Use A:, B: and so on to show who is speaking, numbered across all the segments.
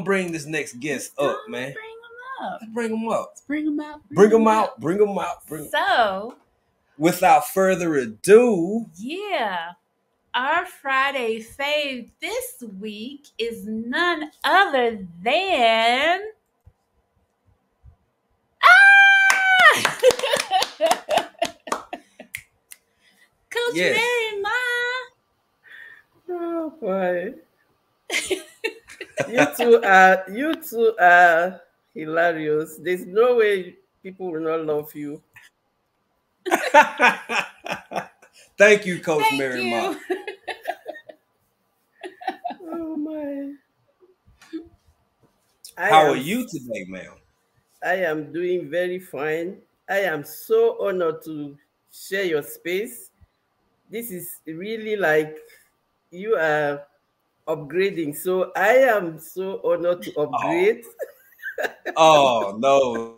A: bring this next guest up, man. Bring him up.
B: Bring him out.
A: Bring him out. Bring him out.
B: So,
A: without further ado,
B: yeah, our Friday fave this week is none other than Coach Mary Mah.
C: Oh boy. You two are hilarious. There's no way people will not love you.
A: Thank you, Coach Mary Mah.
C: Oh my.
A: How are you today, ma'am?
C: I am doing very fine. I am so honored to share your space. This is really like you are upgrading. So I am so honored to upgrade.
A: Oh no.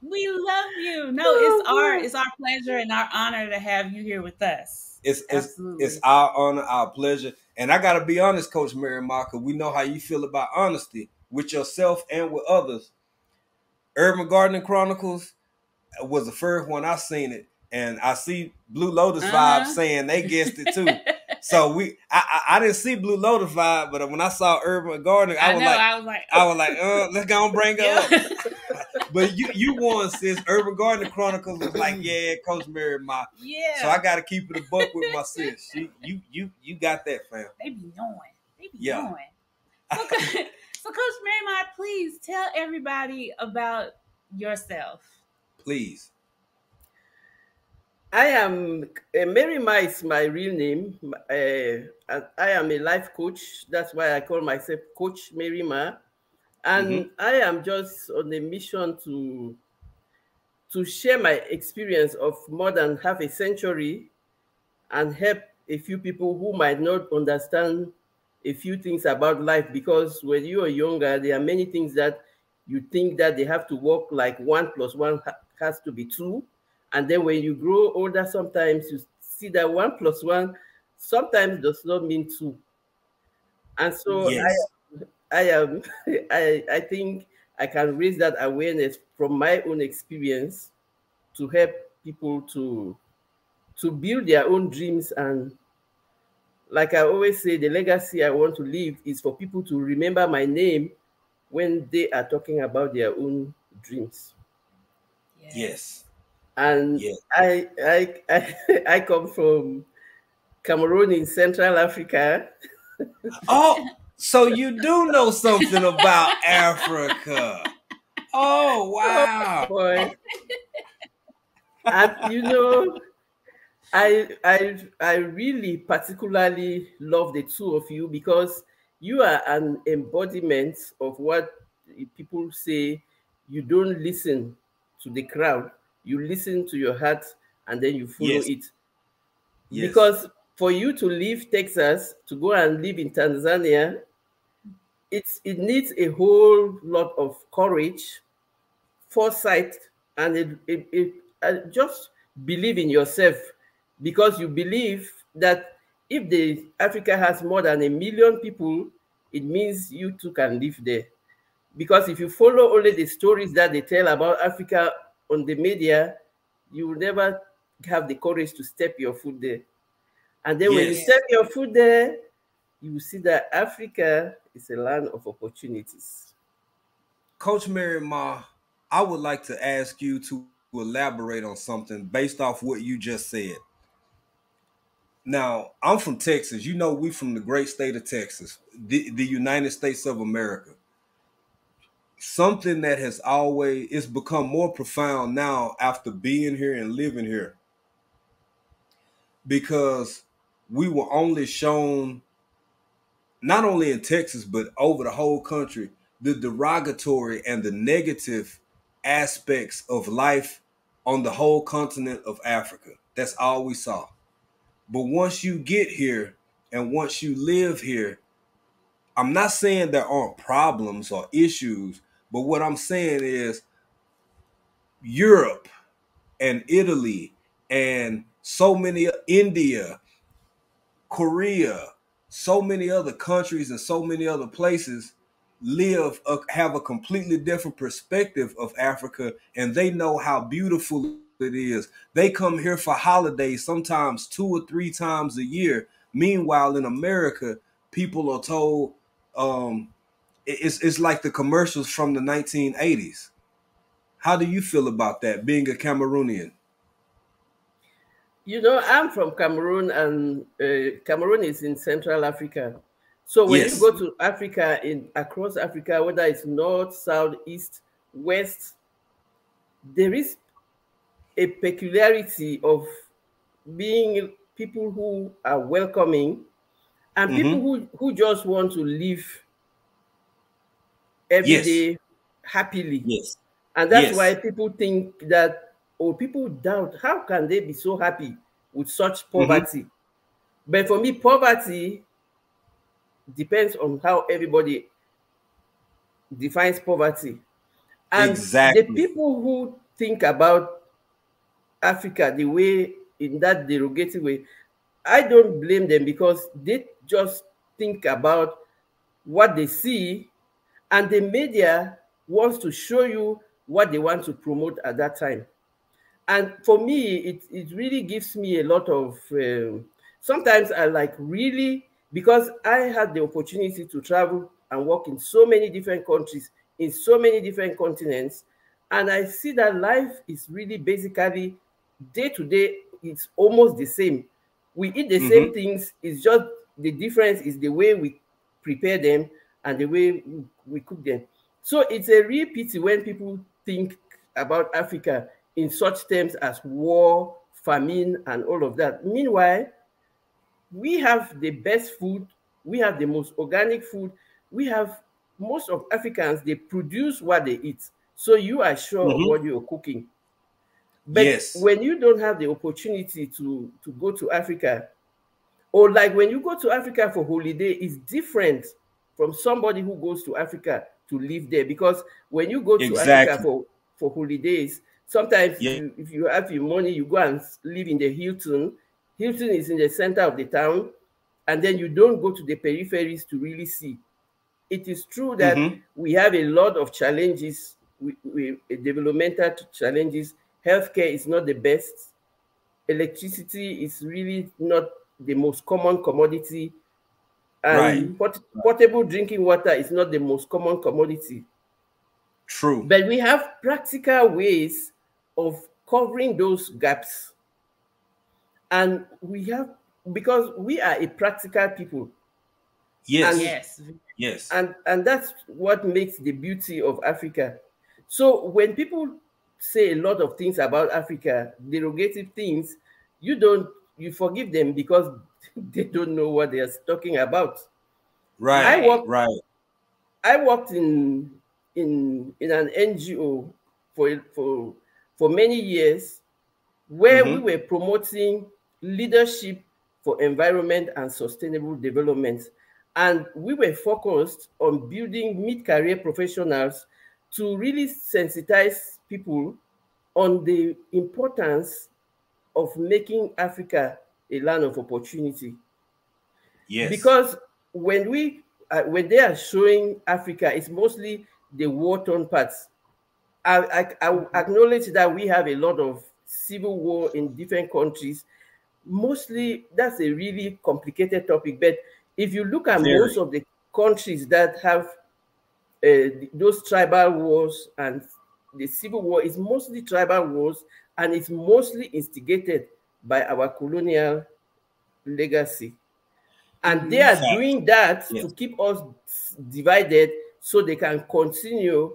B: We love you. No, it's our pleasure and our honor to have you here with us.
A: It's our honor, our pleasure. And I gotta be honest, Coach Mary Mah, because we know how you feel about honesty with yourself and with others. Urban Gardening Chronicles was the first one I seen it, and I see Blue Lotus Vibe saying they guessed it too. So I didn't see Blue Lotus Vibe, but when I saw Urban Gardening, I was like, let's go and bring her up. But you won, sis. Urban Gardening Chronicles was like, yeah, Coach Mary Mah.
B: Yeah.
A: So I got to keep it a buck with my sis. You got that, fam.
B: They be knowing. So Coach Mary Mah, please tell everybody about yourself.
A: Please.
C: I am Mary Mah is my real name. I am a life coach. That's why I call myself Coach Mary Mah. And I am just on a mission to share my experience of more than half a century and help a few people who might not understand a few things about life, because when you are younger, there are many things that you think that they have to work like 1 + 1 has to be 2. And then when you grow older, sometimes you see that 1 + 1 sometimes does not mean 2. And so
A: yes.
C: I think I can raise that awareness from my own experience to help people to build their own dreams. And like I always say, the legacy I want to leave is for people to remember my name when they are talking about their own dreams.
A: Yes.
C: And yes. I come from Cameroon in Central Africa.
A: Oh, so you do know something about Africa. Oh, wow.
C: Oh, boy. And you know, I really particularly love the two of you because you are an embodiment of what people say. You don't listen to the crowd. You listen to your heart and then you follow it. Yes. Because for you to leave Texas to go and live in Tanzania, it needs a whole lot of courage, foresight, and just believe in yourself, because you believe that if Africa has more than 1 million people, it means you too can live there. Because if you follow only the stories that they tell about Africa on the media, you will never have the courage to step your foot there. And then when you step your foot there, you will see that Africa is a land of opportunities.
A: Coach Mary Mah, I would like to ask you to elaborate on something based off what you just said. Now, I'm from Texas. You know, we from the great state of Texas, the United States of America. Something that has always, it's become more profound now after being here and living here, because we were only shown, not only in Texas, but over the whole country, the derogatory and the negative aspects of life on the whole continent of Africa. That's all we saw. But once you get here and once you live here, I'm not saying there aren't problems or issues, but what I'm saying is Europe and Italy and so many, India, Korea, so many other countries and so many other places, have a completely different perspective of Africa, and they know how beautiful it is. They come here for holidays, sometimes 2 or 3 times a year. Meanwhile, in America, people are told it's like the commercials from the 1980s. How do you feel about that, being a Cameroonian?
C: You know, I'm from Cameroon, and Cameroon is in Central Africa. So when you
A: Yes.
C: go to Africa, in across Africa, whether it's north, south, east, west, there is a peculiarity of being people who are welcoming and people
A: Mm-hmm.
C: who just want to live every
A: Yes.
C: day happily.
A: Yes.
C: And that's why
A: Yes.
C: people think that, or people doubt, how can they be so happy with such
A: Mm-hmm.
C: poverty? But for me, poverty depends on how everybody defines poverty. And the
A: Exactly.
C: people who think about Africa the way, in that derogative way, I don't blame them, because they just think about what they see, and the media wants to show you what they want to promote at that time. And for me, it really gives me a lot of sometimes I like, really, because I had the opportunity to travel and work in so many different countries, in so many different continents, and I see that life is really basically day to day, it's almost the same. We eat the same
A: Mm-hmm.
C: things, it's just the difference is the way we prepare them and the way we cook them. So it's a real pity when people think about Africa in such terms as war, famine, and all of that. Meanwhile, we have the best food, we have the most organic food, we have, most of Africans, they produce what they eat. So you are sure of
A: Mm-hmm.
C: what you're cooking. But
A: Yes.
C: when you don't have the opportunity to go to Africa, or like when you go to Africa for holiday, is different from somebody who goes to Africa to live there. Because when you go to Africa
A: Exactly.
C: for holidays, sometimes
A: Yeah.
C: if you have your money, you go and live in the Hilton. Hilton is in the center of the town, and then you don't go to the peripheries to really see. It is true that
A: Mm-hmm.
C: we have a lot of challenges, developmental challenges. Healthcare is not the best. Electricity is really not the most common commodity,
A: Right.
C: and portable drinking water is not the most common commodity.
A: True.
C: But we have practical ways of covering those gaps. And we have, because we are a practical people. And
A: Yes.
B: Yes.
A: Yes.
C: and that's what makes the beauty of Africa. So when people say a lot of things about Africa, derogative things, you don't, you forgive them, because they don't know what they are talking about. I
A: Right.
C: worked
B: Right.
A: Right.
C: I worked in an NGO for many years, where we
A: Mm-hmm.
C: were promoting leadership for environment and sustainable development. And we were focused on building mid-career professionals to really sensitize people on the importance of making Africa a land of opportunity.
A: Yes.
C: Because when they are showing Africa, it's mostly the war-torn parts. I acknowledge that we have a lot of civil war in different countries. Mostly, that's a really complicated topic. But if you look at most
A: Very.
C: of the countries that have those tribal wars, and the civil war is mostly tribal wars, and it's mostly instigated by our colonial legacy. And they are
A: Fact.
C: doing that to
A: Yes.
C: keep us divided, so they can continue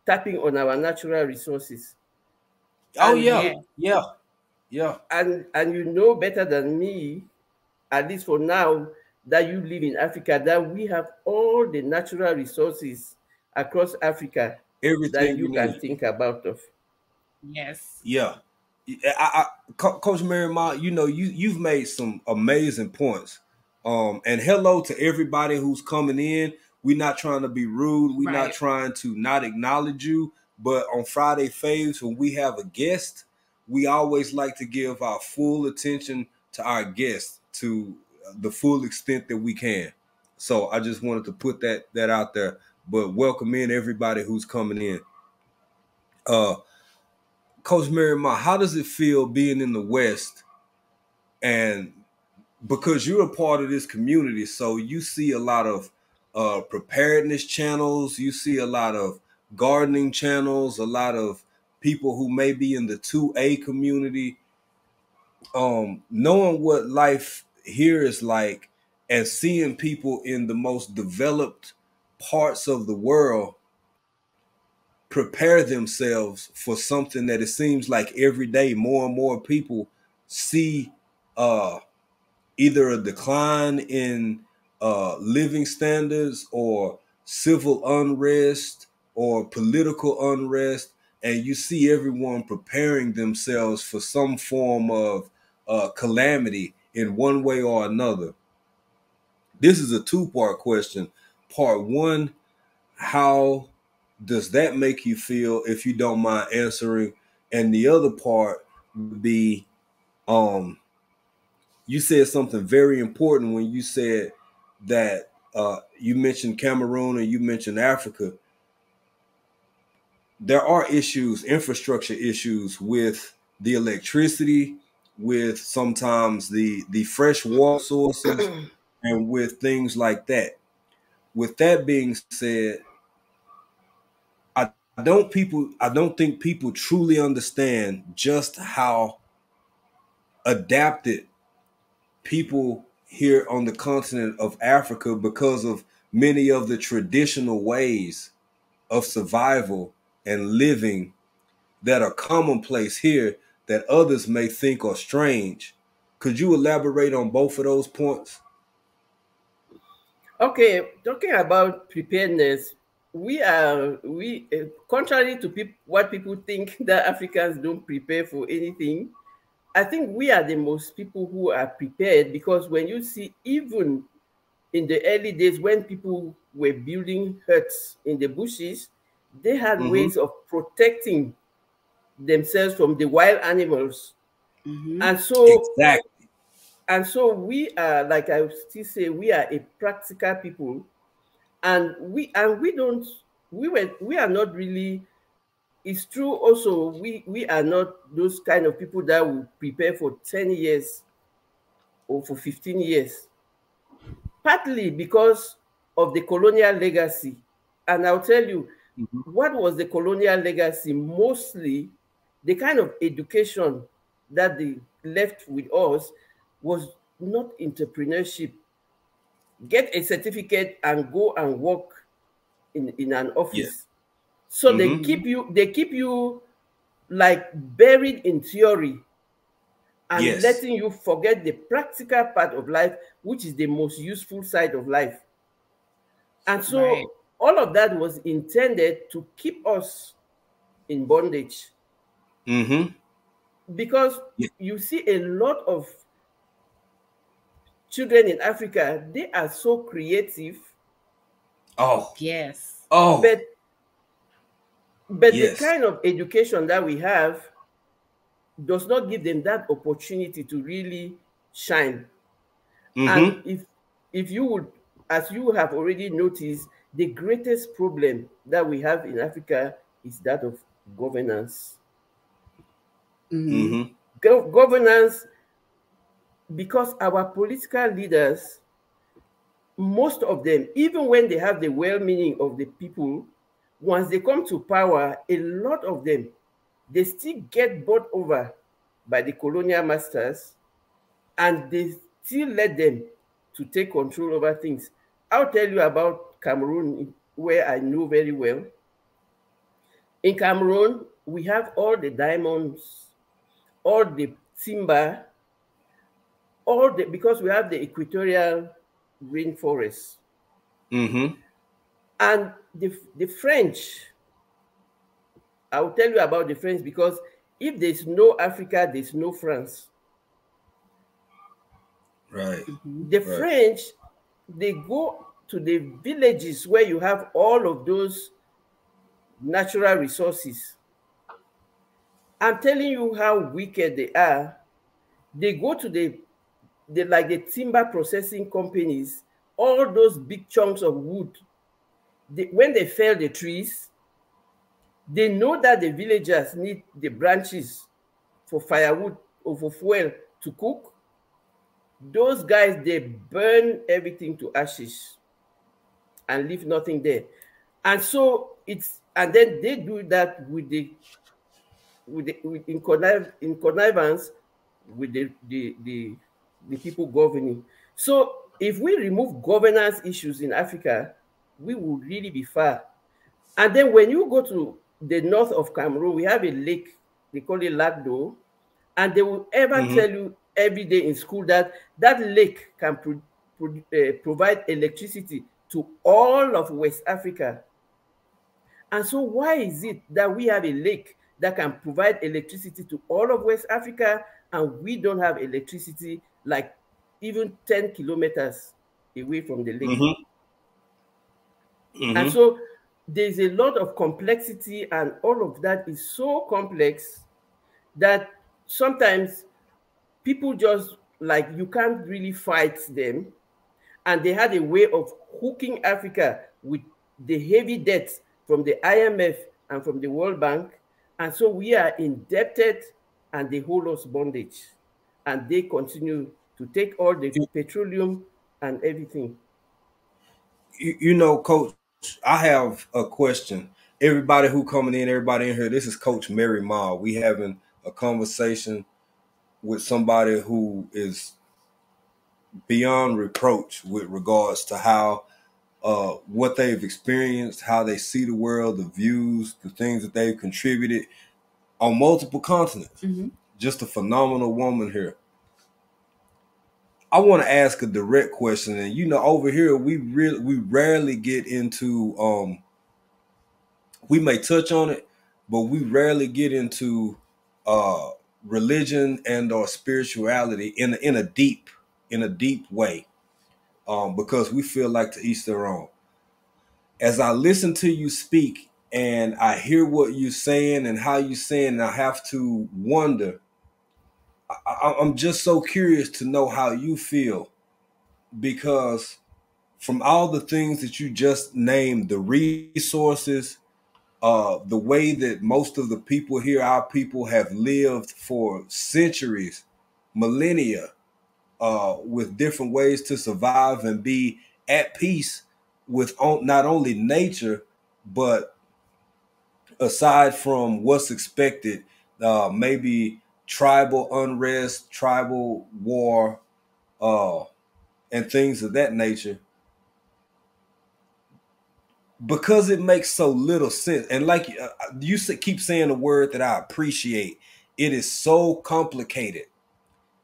C: tapping on our natural resources.
A: Oh
C: And
A: yeah.
C: the
B: Yes.
A: Yeah. Yeah.
C: and you know better than me, at least for now, that you live in Africa, that we have all the natural resources across Africa that
A: Everything
C: you
A: you
C: can
A: need.
C: think about of.
B: Yes.
A: Yeah. Coach Mary Mah, you've made some amazing points. And hello to everybody who's coming in. We're not trying to be rude. We're not
B: Right.
A: trying to not acknowledge you. But on Friday Faves, when we have a guest, we always like to give our full attention to our guests to the full extent that we can. So I just wanted to put that out there. but welcome in everybody who's coming in. Coach Mary Mah, how does it feel being in the West? And because you're a part of this community, so you see a lot of preparedness channels, you see a lot of gardening channels, a lot of people who may be in the 2A community. Knowing what life here is like and seeing people in the most developed parts of the world prepare themselves for something that it seems like every day more and more people see either a decline in living standards or civil unrest or political unrest, and you see everyone preparing themselves for some form of calamity in one way or another. This is a two-part question. Part one, how does that make you feel, if you don't mind answering? And the other part would be, you said something very important when you said that you mentioned Cameroon and you mentioned Africa. There are issues, infrastructure issues with the electricity, with sometimes the fresh water sources, and with things like that. With that being said, I don't think people truly understand just how adapted people here on the continent of Africa, because of many of the traditional ways of survival and living that are commonplace here that others may think are strange. Could you elaborate on both of those points?
C: Okay, talking about preparedness, contrary to what people think that Africans don't prepare for anything. I think we are the most people who are prepared, because when you see, even in the early days when people were building huts in the bushes, they had ways of protecting themselves from the wild animals. And so
A: Exactly.
C: we are, like I still say, we are a practical people, and we don't we are not really, it's true also, we are not those kind of people that will prepare for 10 years or for 15 years, partly because of the colonial legacy. And I'll tell you, what was the colonial legacy? Mostly the kind of education that they left with us was not entrepreneurship. Get a certificate and go and work in an
A: Yeah.
C: office. So they keep you like buried in theory and
A: Yes.
C: letting you forget the practical part of life, which is the most useful side of life. And
B: Right.
C: so all of that was intended to keep us in bondage, because
A: Yeah.
C: you see a lot of children in Africa, they are so creative,
A: Oh.
B: Yes.
A: Oh.
C: but the
A: Yes.
C: kind of education that we have does not give them that opportunity to really shine. And if you would, as you have already noticed, the greatest problem that we have in Africa is that of governance. Governance, because our political leaders, most of them, even when they have the well-meaning of the people, once they come to power, a lot of them, they still get bought over by the colonial masters, and they still let them to take control over things. I'll tell you about Cameroon, where I know very well. In Cameroon, we have all the diamonds, all the timber, because we have the equatorial rainforest. And the French, I'll tell you about the French, because if there's no Africa, there's no France.
A: Right.
C: The
A: Right.
C: French, they go to the villages where you have all of those natural resources. I'm telling you how wicked they are. They go to the timber processing companies, all those big chunks of wood. when they fell the trees, they know that the villagers need the branches for firewood or for fuel to cook. Those guys, they burn everything to ashes and leave nothing there. And so and then they do that in connivance with the people governing. So if we remove governance issues in Africa, we will really be far. And then when you go to the north of Cameroon, we have a lake, they call it Lagdo, and they will ever tell you every day in school that that lake can provide electricity to all of West Africa. And so why is it that we have a lake that can provide electricity to all of West Africa and we don't have electricity like even 10 kilometers away from the lake? And so there's a lot of complexity, and all of that is so complex that sometimes people just like, you can't really fight them. And they had a way of hooking Africa with the heavy debts from the IMF and from the World Bank. And so we are indebted and they hold us bondage. And they continue to take all the petroleum and everything.
A: You know, Coach, I have a question. Everybody who coming in, everybody in here, this is Coach Mary Mah. We having a conversation with somebody who is beyond reproach with regards to how what they've experienced, how they see the world, the views, the things that they've contributed on multiple continents. Just a phenomenal woman here. I want to ask a direct question, and you know, over here we rarely get into we may touch on it, but we rarely get into religion and or spirituality in a deep way, because we feel like to each their own. As I listen to you speak and I hear what you're saying and how you're saying, and I have to wonder. I'm just so curious to know how you feel, because from all the things that you just named, the resources, the way that most of the people here, our people, have lived for centuries, millennia, with different ways to survive and be at peace with not only nature, but aside from what's expected, maybe tribal unrest, tribal war, and things of that nature, because it makes so little sense. And like you keep saying a word that I appreciate, it is so complicated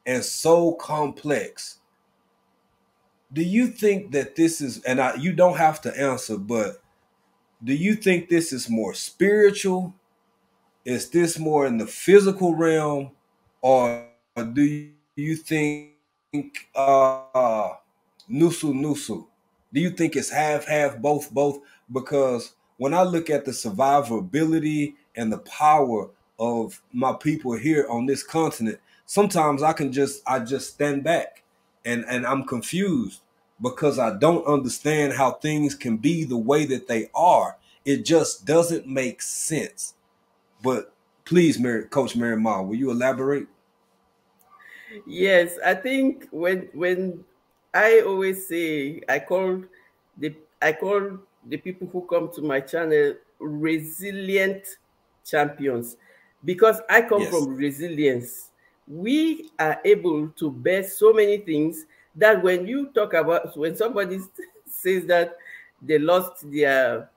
A: and so complex. Do you think that this is, and you don't have to answer, but do you think this is more spiritual? Is this more in the physical realm? Or do you think nusu? Do you think it's half, both? Because when I look at the survivability and the power of my people here on this continent, sometimes I just stand back and I'm confused, because I don't understand how things can be the way that they are. It just doesn't make sense. But please, Coach Mary Mah, will you elaborate?
C: Yes, I think when I always say, I call the people who come to my channel resilient champions, because I come from resilience. We are able to bear so many things that when somebody says that they lost their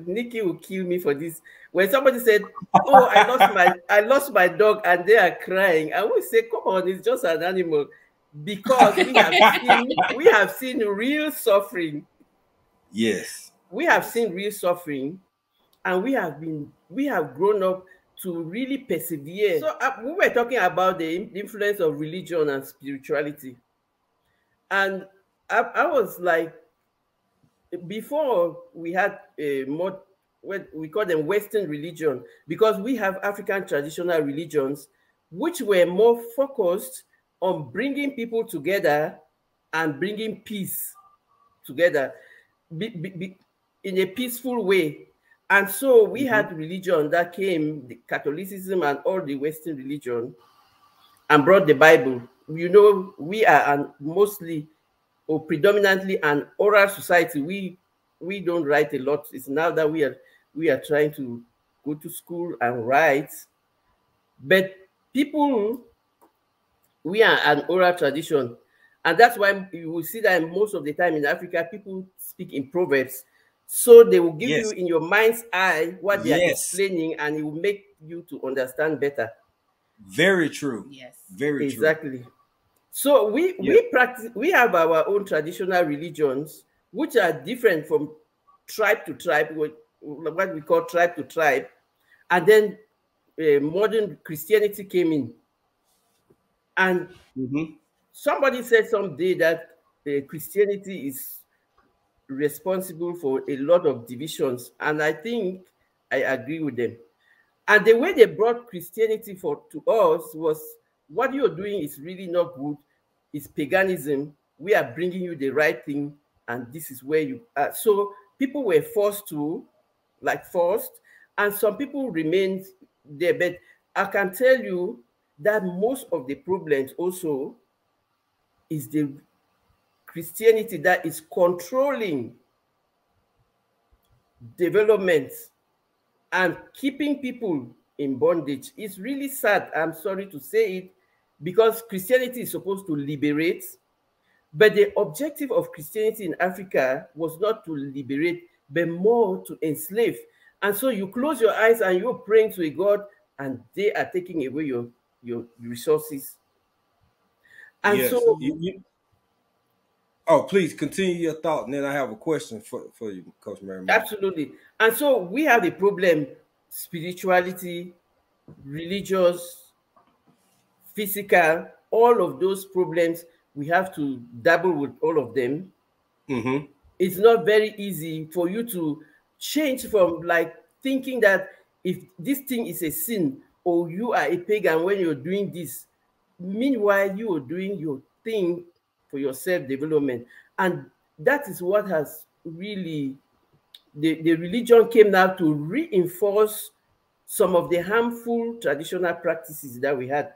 C: Nikki will kill me for this. When somebody said, "Oh, I lost my dog," and they are crying, I will say, "Come on, it's just an animal," because we have seen real suffering.
A: Yes,
C: we have seen real suffering, and we have grown up to really persevere. So we were talking about the influence of religion and spirituality, and I was like, before we had a more, what we call them Western religion, because we have African traditional religions which were more focused on bringing people together and bringing peace together. in a peaceful way. And so we had religion that came, the Catholicism and all the Western religion, and brought the Bible. You know, we are mostly or predominantly an oral society. We don't write a lot. It's now that we are trying to go to school and write. But people, we are an oral tradition. And that's why you will see that most of the time in Africa, people speak in proverbs. So they will give you
A: Yes.
C: in your mind's eye what they are
A: Yes.
C: explaining, and it will make you to understand better.
A: Very true.
B: Yes.
A: Very true.
C: Exactly. So we
A: Yeah.
C: we practice. We have our own traditional religions, which are different from tribe to tribe, what we call tribe to tribe, and then modern Christianity came in. And somebody said someday that Christianity is responsible for a lot of divisions, and I think I agree with them. And the way they brought Christianity to us was, what you're doing is really not good. It's paganism. We are bringing you the right thing, and this is where you are. So people were forced, and some people remained there. But I can tell you that most of the problems also is the Christianity that is controlling development and keeping people in bondage. It's really sad. I'm sorry to say it, because Christianity is supposed to liberate, but the objective of Christianity in Africa was not to liberate, but more to enslave. And so you close your eyes and you're praying to a God, and they are taking away your resources. And
A: Yes.
C: so,
A: Oh, please continue your thought, and then I have a question for you, Coach Mary Mah.
C: absolutely. And so we have a problem: spirituality, religious, physical, all of those problems. We have to dabble with all of them. It's not very easy for you to change from, like, thinking that if this thing is a sin, or you are a pagan when you're doing this, meanwhile you are doing your thing for your self-development. And that is what has really, the religion came now to reinforce some of the harmful traditional practices that we had.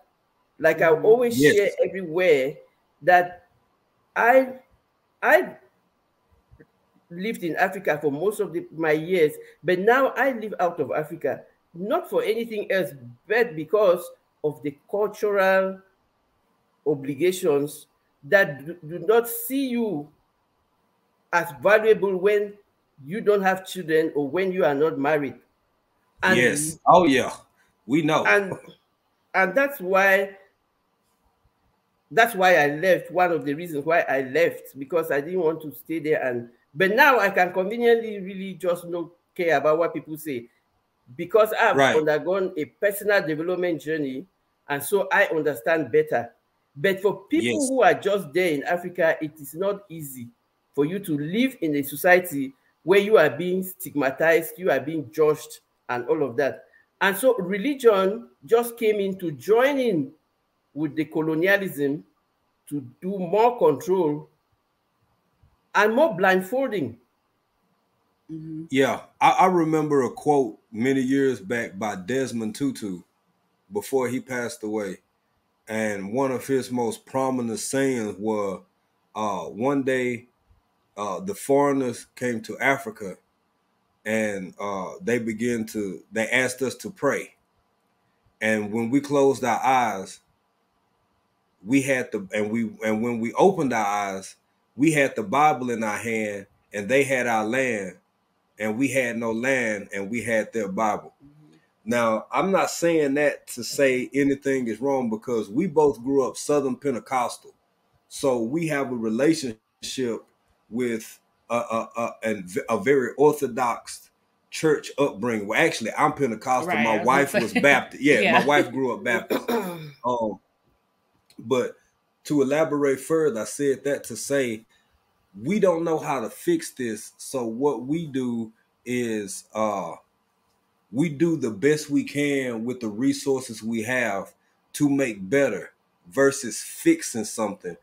C: Like I always share
A: Yes.
C: everywhere that I I lived in Africa for most of my years, but now I live out of Africa, not for anything else, but because of the cultural obligations that do not see you as valuable when you don't have children or when you are not married. And
A: Yes. Oh yeah. We know.
C: and and that's why I left. One of the reasons why I left, because I didn't want to stay there. But now I can conveniently really just not care about what people say, because I've
A: Right.
C: undergone a personal development journey, and so I understand better. But for people
A: Yes.
C: who are just there in Africa, it is not easy for you to live in a society where you are being stigmatized, you are being judged, and all of that. And so religion just came in to join in with the colonialism to do more control and more blindfolding.
A: Yeah. I remember a quote many years back by Desmond Tutu before he passed away. And one of his most prominent sayings were, one day the foreigners came to Africa, and they asked us to pray. And when we closed our eyes, we had and when we opened our eyes, we had the Bible in our hand, and they had our land, and we had no land, and we had their Bible. Now, I'm not saying that to say anything is wrong, because we both grew up Southern Pentecostal. So we have a relationship with a very orthodox church upbringing. Well, actually, I'm Pentecostal.
B: Right.
A: My wife was Baptist. Yeah,
B: Yeah.
A: my wife grew up Baptist. But to elaborate further, I said that to say we don't know how to fix this. So what we do is we do the best we can with the resources we have to make better versus fixing something.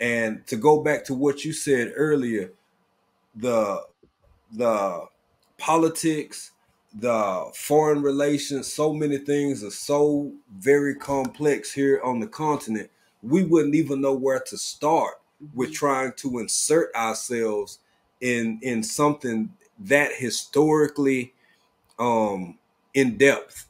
A: And to go back to what you said earlier, the the politics, the foreign relations, so many things are so very complex here on the continent. We wouldn't even know where to start with trying to insert ourselves in something that historically in depth.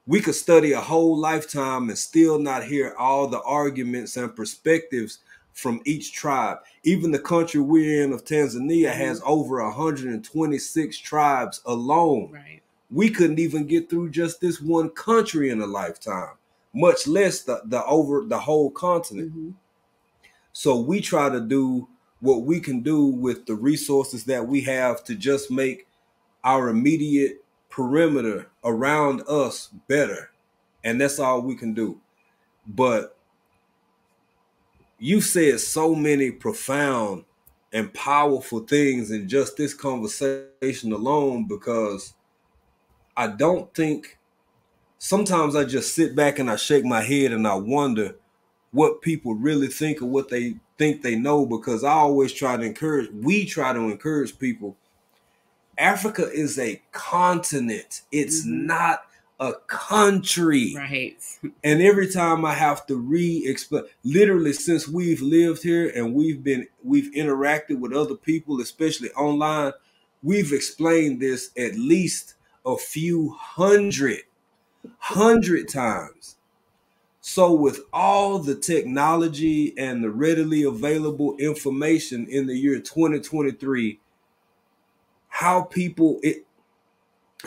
A: We could study a whole lifetime and still not hear all the arguments and perspectives from each tribe. Even the country we're in of Tanzania has over 126 tribes alone.
B: Right.
A: We couldn't even get through just this one country in a lifetime, much less the whole continent. So we try to do what we can do with the resources that we have to just make our immediate perimeter around us better. And that's all we can do. But you said so many profound and powerful things in just this conversation alone, because I don't think, sometimes I just sit back and I shake my head and I wonder what people really think or what they think they know, because I always we try to encourage people. Africa is a continent. It's not a country.
B: Right.
A: And every time I have to re-explain, literally since we've lived here and we've interacted with other people, especially online, we've explained this at least a few hundred times. So with all the technology and the readily available information in the year 2023, how people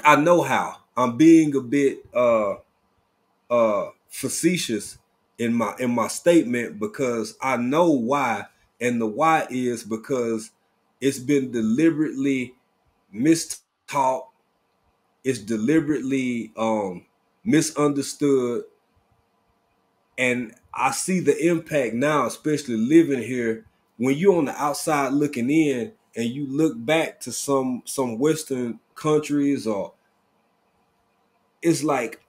A: I know how. I'm being a bit facetious in my statement, because I know why, and the why is because it's been deliberately mistaught, it's deliberately misunderstood, and I see the impact now, especially living here. When you're on the outside looking in and you look back to some Western countries, or it's like,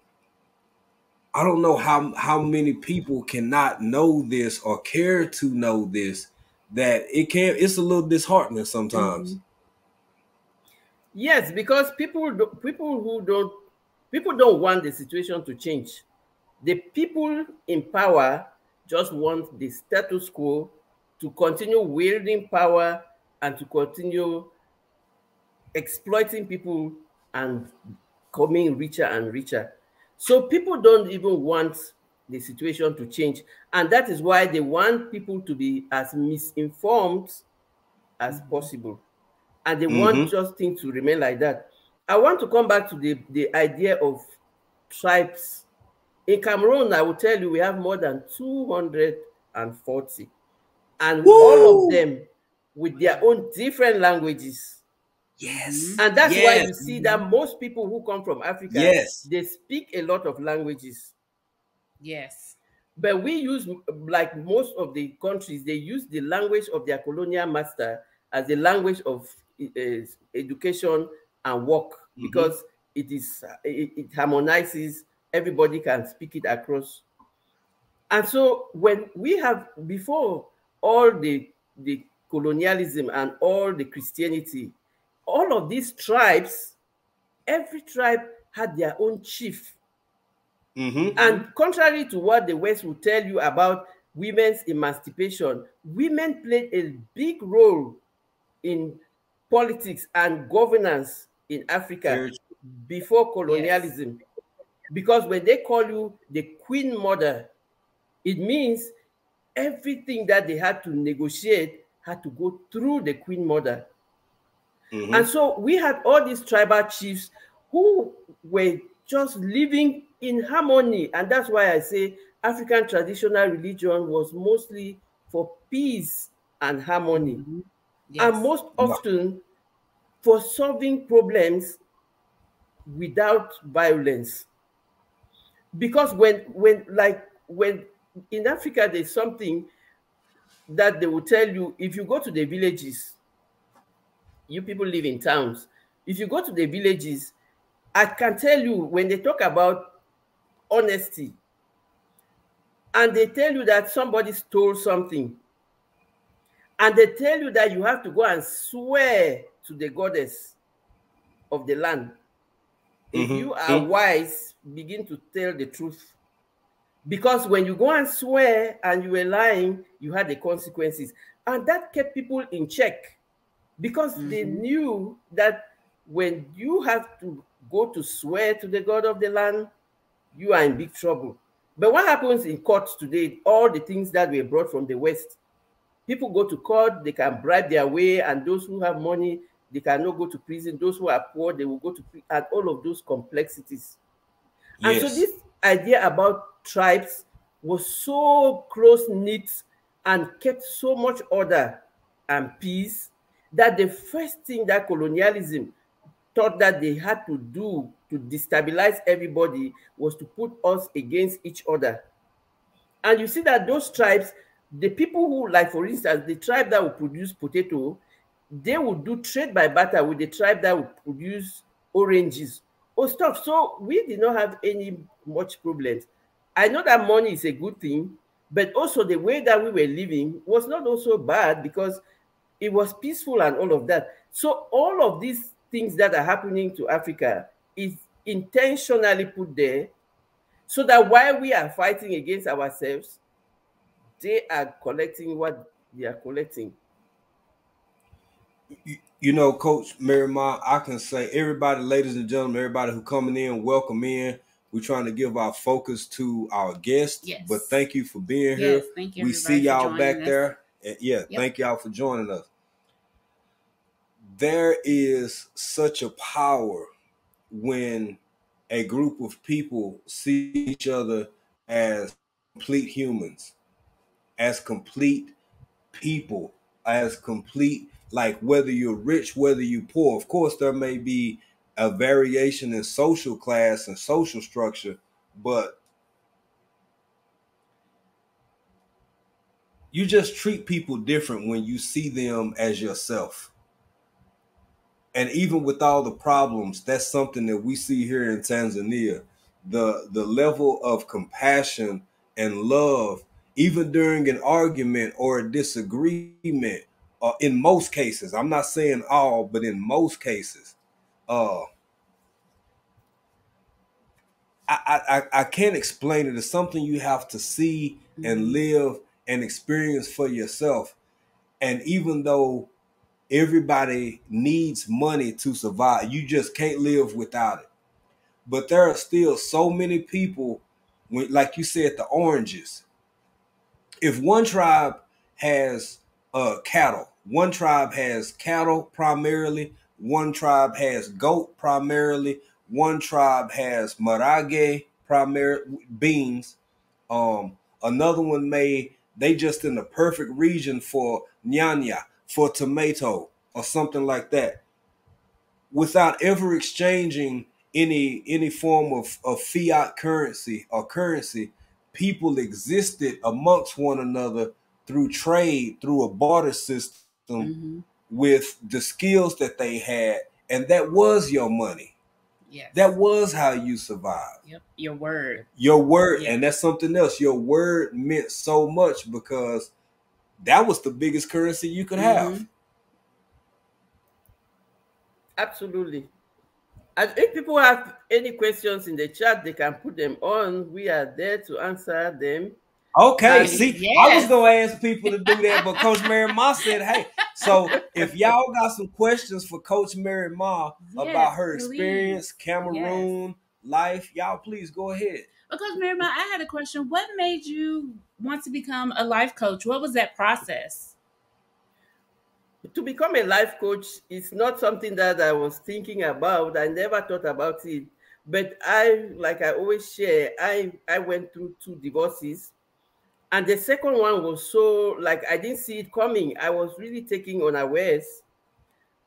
A: I don't know how many people cannot know this or care to know this, that it's a little disheartening sometimes.
C: Yes, because people don't want the situation to change. The people in power just want the status quo to continue wielding power and to continue exploiting people and coming richer and richer. So people don't even want the situation to change. And that is why they want people to be as misinformed as possible. And they want just things to remain like that. I want to come back to the idea of tribes. In Cameroon, I will tell you, we have more than 240. And all of them with their own different languages.
A: Yes.
C: And that's why you see that most people who come from Africa, they speak a lot of languages.
B: Yes.
C: But we use, like most of the countries, they use the language of their colonial master as the language of education and work, because it harmonizes, everybody can speak it across. And so when we have, before all the colonialism and all the Christianity, all of these tribes, every tribe had their own chief. And contrary to what the West will tell you about women's emancipation, women played a big role in politics and governance in Africa before colonialism. Because when they call you the Queen Mother, it means everything that they had to negotiate had to go through the Queen Mother. And so we had all these tribal chiefs who were just living in harmony. And that's why I say African traditional religion was mostly for peace and harmony. And most often for solving problems without violence. Because when in Africa, there's something that they will tell you. If you go to the villages, you people live in towns. If you go to the villages, I can tell you, when they talk about honesty and they tell you that somebody stole something, and they tell you that you have to go and swear to the goddess of the land. If you
A: Mm-hmm.
C: are wise, begin to tell the truth. Because when you go and swear and you were lying, you had the consequences. And that kept people in check because they knew that when you have to go to swear to the God of the land, you are in big trouble. But what happens in courts today, all the things that were brought from the West, people go to court, they can bribe their way, and those who have money, they cannot go to prison. Those who are poor, they will go to prison, and all of those complexities. And so
A: Yes.
C: this idea about tribes was so close knit and kept so much order and peace that the first thing that colonialism thought that they had to do to destabilize everybody was to put us against each other. And you see that those tribes, the people who, like for instance, the tribe that will produce potato, they would do trade by barter with the tribe that would produce oranges or stuff. So we did not have any much problems. I know that money is a good thing, but also the way that we were living was not also bad because it was peaceful and all of that. So all of these things that are happening to Africa is intentionally put there so that while we are fighting against ourselves, they are collecting what they are collecting.
A: You know, Coach Mary Mah, I can say everybody, ladies and gentlemen, everybody who coming in, welcome in. We're trying to give our focus to our guests,
B: Yes.
A: but thank you for being here.
B: Yes, thank you.
A: We see y'all back
B: us.
A: there. And yeah, thank y'all for joining us. There is such a power when a group of people see each other as complete humans, as complete people, as complete, like whether you're rich, whether you're poor. Of course, there may be a variation in social class and social structure, but you just treat people different when you see them as yourself. And even with all the problems, that's something that we see here in Tanzania. The level of compassion and love, even during an argument or a disagreement, in most cases, I'm not saying all, but in most cases, uh, I can't explain it. It's something you have to see and live and experience for yourself. And even though everybody needs money to survive, you just can't live without it. But there are still so many people, like you said, the oranges. If one tribe has cattle, one tribe has cattle primarily, one tribe has goat primarily, one tribe has marage primary beans. Another one they just in the perfect region for nyanya, for tomato or something like that, without ever exchanging any form of fiat currency or currency. People existed amongst one another through trade, through a barter system with the skills that they had, and that was your money.
B: Yes.
A: That was how you survived.
B: Yep. Your word.
A: Your word, and that's something else. Your word meant so much because that was the biggest currency you could have.
C: Absolutely. And if people have any questions in the chat, they can put them on. We are there to answer them.
A: Okay,
C: And
A: see, I was gonna ask people to do that, but Coach Mary Mah said, "Hey, so if y'all got some questions for Coach Mary Mah about her experience, Cameroon life, y'all please go ahead."
B: Coach Mary Mah, I had a question. What made you want to become a life coach? What was that process?
C: To become a life coach is not something that I was thinking about. I never thought about it. But like I always share, I went through 2 divorces. And the second one was so, like, I didn't see it coming. I was really taking unawares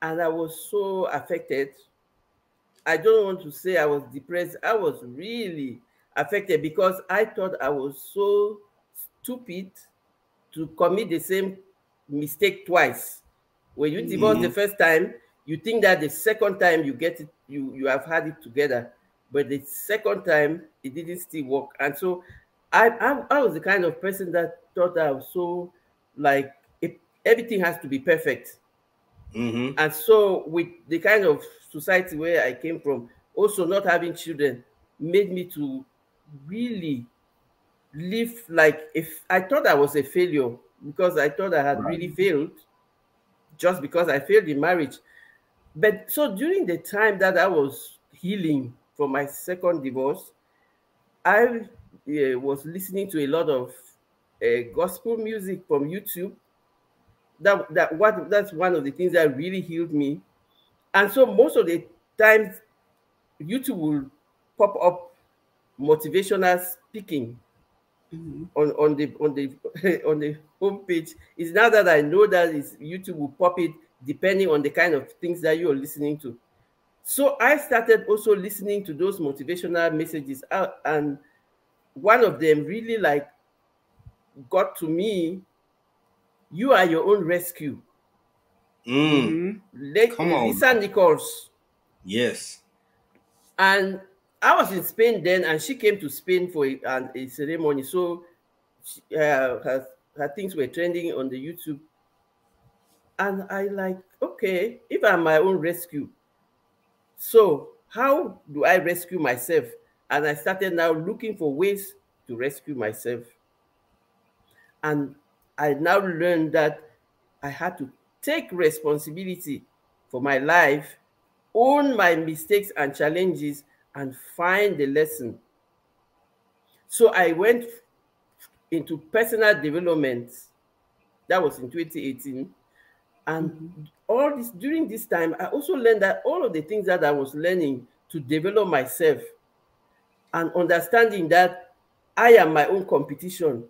C: and I was so affected. I don't want to say I was depressed. I was really affected because I thought I was so stupid to commit the same mistake twice. When you divorce the first time, you think that the second time you get it, you have had it together. But the second time, it didn't still work. And so I was the kind of person that thought I was so, like, everything has to be perfect.
A: Mm-hmm.
C: And so, with the kind of society where I came from, also not having children made me to really live like, if I thought I was a failure, because I thought I had really failed just because I failed in marriage. But so during the time that I was healing from my second divorce, I was listening to a lot of gospel music from YouTube. That's one of the things that really healed me. And so most of the times, YouTube will pop up motivational speaking on the on the homepage. It's now that I know that YouTube will pop it depending on the kind of things that you're listening to. So I started also listening to those motivational messages, and one of them really like got to me. You are your own rescue.
A: Mm. Come on.
C: Lisa Nichols.
A: Yes.
C: And I was in Spain then, and she came to Spain for a ceremony. So her things were trending on the YouTube. And I like, okay, if I'm my own rescue, so how do I rescue myself? And I started now looking for ways to rescue myself. And I now learned that I had to take responsibility for my life, own my mistakes and challenges, and find the lesson. So I went into personal development. That was in 2018. And all this during this time, I also learned that all of the things that I was learning to develop myself and understanding that I am my own competition,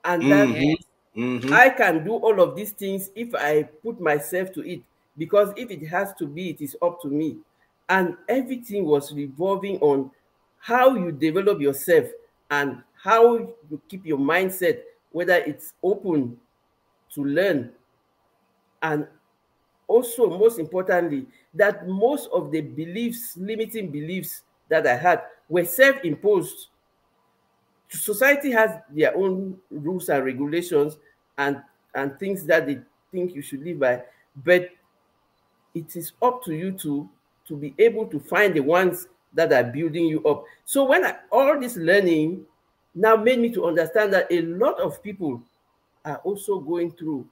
C: and that
A: Mm-hmm. Mm-hmm.
C: I can do all of these things if I put myself to it. Because if it has to be, it is up to me. And everything was revolving on how you develop yourself and how you keep your mindset, whether it's open to learn. And also, most importantly, that most of the beliefs, limiting beliefs that I had, were self-imposed. Society has their own rules and regulations, and things that they think you should live by, but it is up to you to be able to find the ones that are building you up. So all this learning now made me to understand that a lot of people are also going through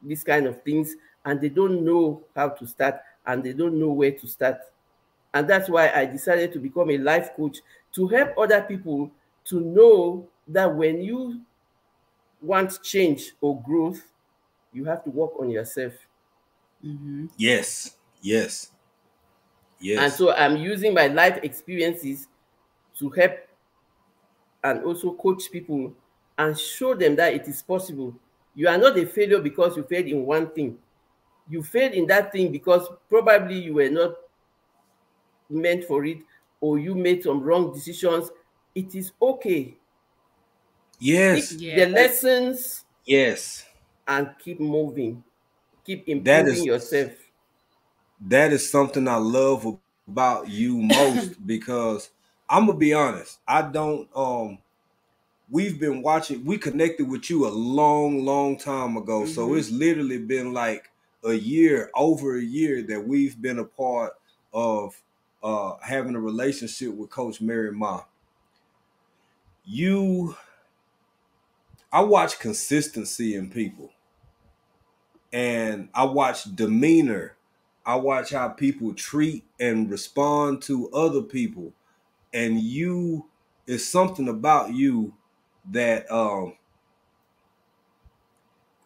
C: these kind of things, and they don't know how to start, and they don't know where to start. And that's why I decided to become a life coach, to help other people to know that when you want change or growth, you have to work on yourself.
A: Yes. Yes.
C: And
A: Yes.
C: so I'm using my life experiences to help and also coach people and show them that it is possible. You are not a failure because you failed in one thing. You failed in that thing because probably you were not meant for it, or you made some wrong decisions. It is okay.
A: Yes.
C: Take the lessons
A: Yes.
C: and keep moving. Keep
A: That
C: improving
A: is
C: yourself.
A: something I love about you most because I'm gonna be honest. I don't we've been watching, we connected with you a long time ago. So it's literally been like a year, over a year that we've been a part of having a relationship with Coach Mary Mah. I watch consistency in people, and I watch demeanor. I watch how people treat and respond to other people. And you, it's something about you that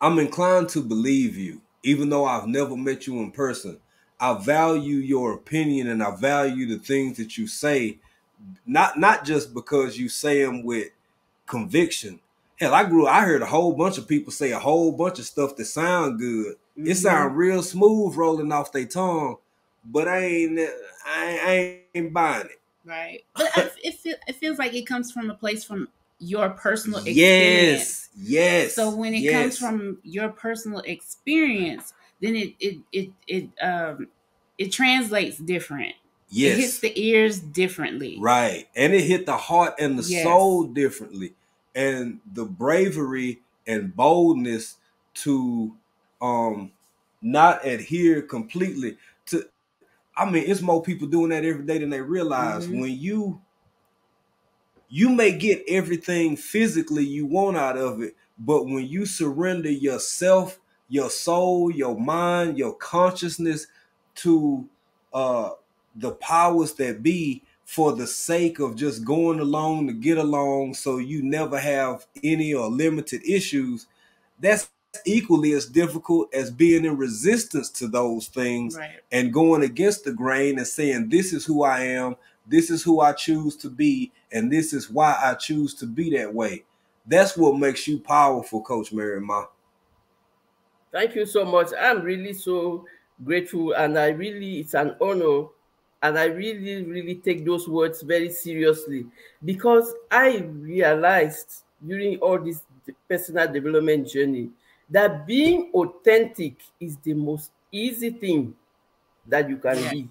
A: I'm inclined to believe you, even though I've never met you in person. I value your opinion and I value the things that you say, not just because you say them with conviction. Hell, I heard a whole bunch of people say a whole bunch of stuff that sound good. It sound real smooth rolling off their tongue, but I ain't buying it.
B: Right. But it feels like it comes from a place from your personal experience.
A: Yes.
B: So when it comes from your personal experience, then it translates different.
A: Yes.
B: It hits the ears differently.
A: Right. And it hit the heart and the soul differently. And the bravery and boldness to not adhere completely to. I mean, it's more people doing that every day than they realize. When you may get everything physically you want out of it, but when you surrender yourself, your soul, your mind, your consciousness to uh the powers that be, for the sake of just going along to get along, so you never have any or limited issues, that's equally as difficult as being in resistance to those things,
B: Right.
A: and going against the grain and saying, this is who I am, this is who I choose to be, and this is why I choose to be that way. That's what makes you powerful, Coach Mary Mah.
C: Thank you so much. I'm really so grateful, and it's an honor, and I really take those words very seriously, because I realized during all this personal development journey that being authentic is the most easy thing that you can
B: Yes.
C: be.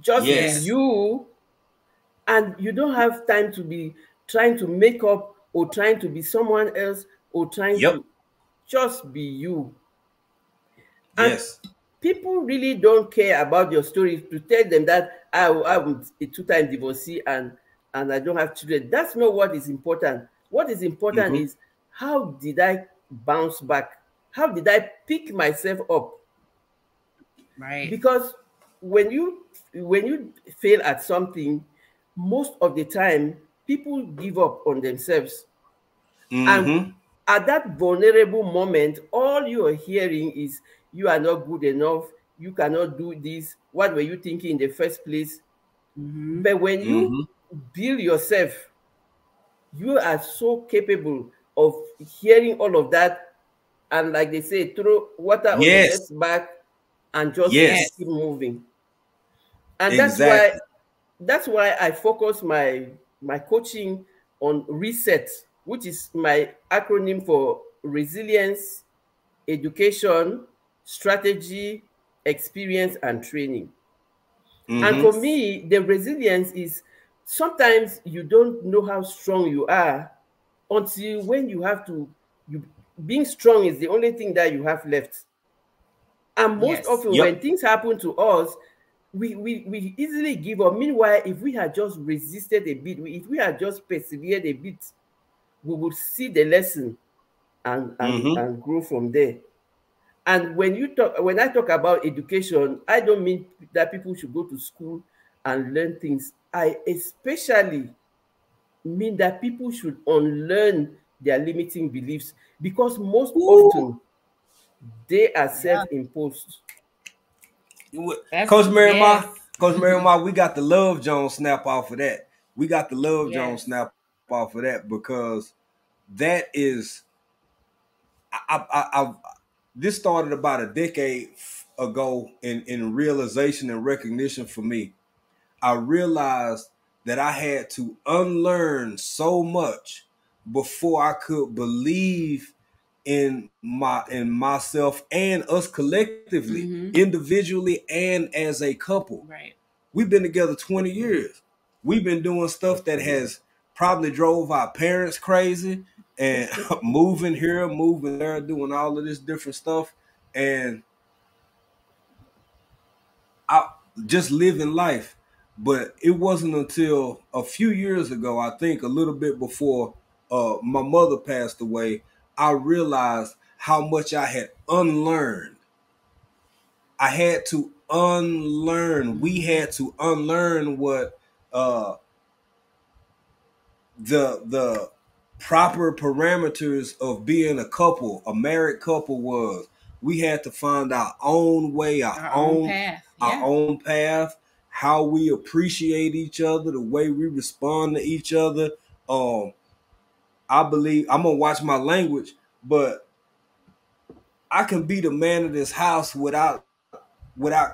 C: Just be
A: Yes.
C: you, and you don't have time to be trying to make up or trying to be someone else or trying
A: Yep.
C: to just be you. And
A: Yes.
C: people really don't care about your story to tell them that I'm a two-time divorcee and I don't have children. That's not what is important. What is important
A: Mm-hmm.
C: is, how did I bounce back? How did I pick myself up?
B: Right.
C: Because when you fail at something, most of the time people give up on themselves. And
A: Mm-hmm.
C: at that vulnerable moment, all you are hearing is, you are not good enough, you cannot do this, what were you thinking in the first place?
B: Mm-hmm.
C: But when you
A: Mm-hmm.
C: build yourself, you are so capable of hearing all of that, and like they say, throw water on the
A: Yes.
C: left back and just
B: Yes.
A: Yes.
C: keep moving. And
A: Exactly.
C: that's why I focus my coaching on reset, which is my acronym for resilience, education, strategy, experience, and training. And for
A: Mm-hmm.
B: Yes.
C: me, the resilience is, sometimes you don't know how strong you are until when you have to, you being strong is the only thing that you have left. And most
B: Yes.
C: often
A: Yep.
C: when things happen to us, we easily give up. Meanwhile, if we had just resisted a bit, if we had just persevered a bit, we would see the lesson
A: Mm-hmm.
C: and grow from there. And when I talk about education, I don't mean that people should go to school and learn things. I especially mean that people should unlearn their limiting beliefs, because most
A: Ooh.
C: often they are
B: Yeah.
C: self-imposed.
B: That's
A: Coach Mary
B: yes.
A: Mah, Coach Mary Mah, we got the Love Jones snap off of that. We got the Love Jones
B: Yes.
A: snap off of that, because that is, I this started about a decade ago in realization and recognition for me. I realized that I had to unlearn so much before I could believe in myself and us collectively,
B: Mm-hmm.
A: individually and as a couple.
B: Right.
A: We've been together 20 years. We've been doing stuff that has probably drove our parents crazy, and moving here, moving there, doing all of this different stuff. And I just living life. But it wasn't until a few years ago, I think a little bit before my mother passed away, I realized how much I had unlearned. I had to unlearn. We
B: Mm-hmm.
A: had to unlearn what uh, the proper parameters of being a couple, a married couple was. We had to find our own way,
B: Our own path.
A: our
B: Yeah.
A: own path, how we appreciate each other, the way we respond to each other. Um, I believe I'm gonna watch my language, but I can be the man of this house without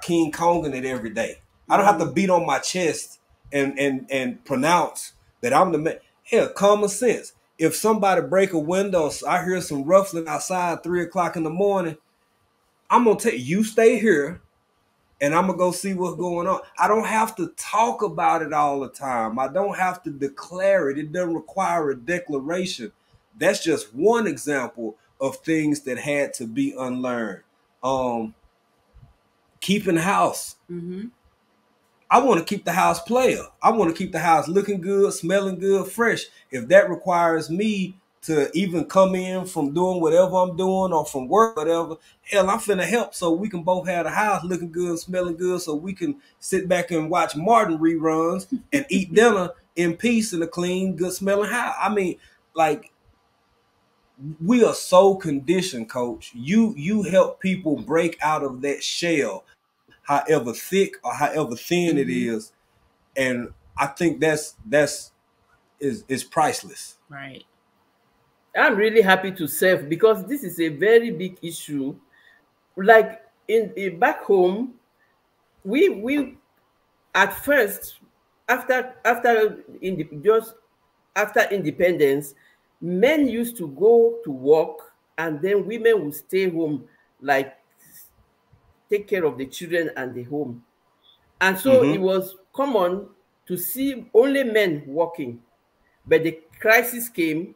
A: King Konging it every day. I don't have to
B: Mm-hmm.
A: beat on my chest and pronounce that I'm the man. Hell, common sense. If somebody break a window, I hear some ruffling outside 3 o'clock in the morning, I'm gonna tell you stay here and I'm gonna go see what's going on. I don't have to talk about it all the time. I don't have to declare it. It doesn't require a declaration. That's just one example of things that had to be unlearned. Um, keeping house.
B: Mm-hmm.
A: I want to keep the house player. I want to keep the house looking good, smelling good, fresh. If that requires me to even come in from doing whatever I'm doing or from work, whatever, hell, I'm finna help so we can both have the house looking good, smelling good, so we can sit back and watch Martin reruns and eat dinner in peace in a clean, good smelling house. I mean, like, we are so conditioned, Coach. You help people break out of that shell, however thick or however thin it
B: Mm-hmm.
A: is, and I think that's is priceless.
B: Right.
C: I'm really happy to serve because this is a very big issue. Like in back home, we at first, just after independence, men used to go to work and then women would stay home, like take care of the children and the home. And so it
A: Mm-hmm.
C: was common to see only men working. But the crisis came,